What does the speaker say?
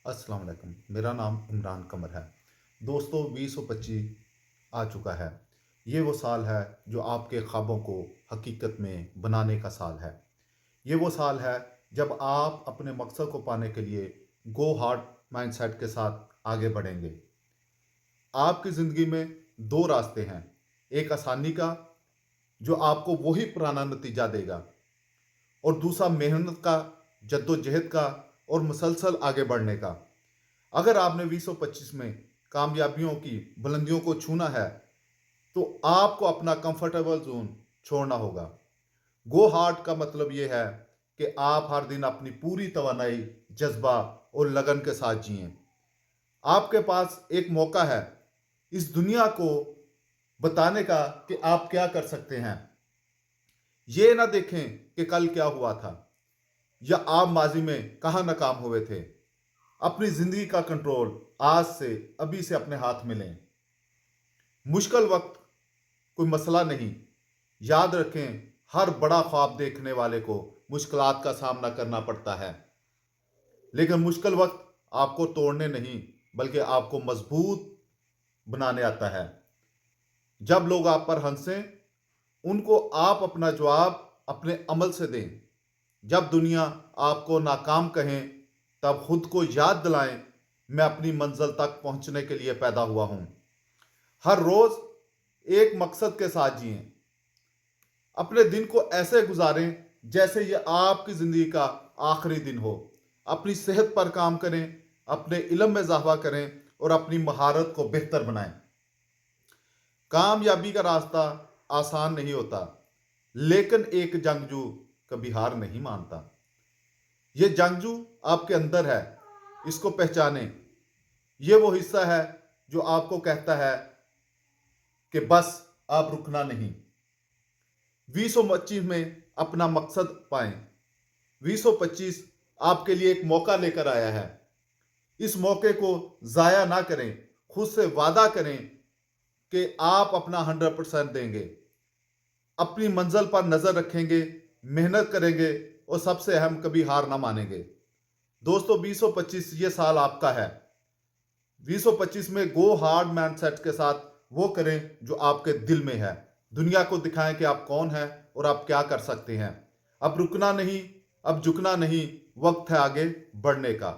अस्सलाम वालेकुम। मेरा नाम इमरान कमर है। दोस्तों, 2025 आ चुका है। ये वो साल है जो आपके ख्वाबों को हकीकत में बनाने का साल है। ये वो साल है जब आप अपने मकसद को पाने के लिए गो हार्ड माइंडसेट के साथ आगे बढ़ेंगे। आपकी ज़िंदगी में दो रास्ते हैं। एक आसानी का, जो आपको वही पुराना नतीजा देगा, और दूसरा मेहनत का, जद्दोजहद का और मुसलसल आगे बढ़ने का। अगर आपने 2025 में कामयाबियों की बुलंदियों को छूना है, तो आपको अपना कंफर्टेबल जोन छोड़ना होगा। गो हार्ड का मतलब यह है कि आप हर दिन अपनी पूरी तवानाई, जज्बा और लगन के साथ जिएं। आपके पास एक मौका है इस दुनिया को बताने का कि आप क्या कर सकते हैं। ये ना देखें कि कल क्या हुआ था या आप माजी में कहाँ नाकाम हुए थे। अपनी जिंदगी का कंट्रोल आज से, अभी से अपने हाथ में लें। मुश्किल वक्त कोई मसला नहीं। याद रखें, हर बड़ा ख्वाब देखने वाले को मुश्किलात का सामना करना पड़ता है, लेकिन मुश्किल वक्त आपको तोड़ने नहीं बल्कि आपको मजबूत बनाने आता है। जब लोग आप पर हंसें, उनको आप अपना जवाब अपने अमल से दें। जब दुनिया आपको नाकाम कहें, तब खुद को याद दिलाएं, मैं अपनी मंजिल तक पहुंचने के लिए पैदा हुआ हूं। हर रोज एक मकसद के साथ जिएं। अपने दिन को ऐसे गुजारें जैसे ये आपकी जिंदगी का आखिरी दिन हो। अपनी सेहत पर काम करें, अपने इल्म में इजाफा करें और अपनी महारत को बेहतर बनाएं। कामयाबी का रास्ता आसान नहीं होता, लेकिन एक जंगजू कभी हार नहीं मानता। ये जंगजू आपके अंदर है, इसको पहचानें। ये वो हिस्सा है जो आपको कहता है कि बस आप रुकना नहीं। 2025 में अपना मकसद पाएं। 2025 आपके लिए एक मौका लेकर आया है। इस मौके को जाया ना करें। खुद से वादा करें कि आप अपना 100% देंगे, अपनी मंजिल पर नजर रखेंगे, मेहनत करेंगे और सबसे अहम, कभी हार ना मानेंगे। दोस्तों, 2025 ये साल आपका है। 2025 में गो हार्ड माइंडसेट के साथ वो करें जो आपके दिल में है। दुनिया को दिखाएं कि आप कौन हैं और आप क्या कर सकते हैं। अब रुकना नहीं, अब झुकना नहीं, वक्त है आगे बढ़ने का।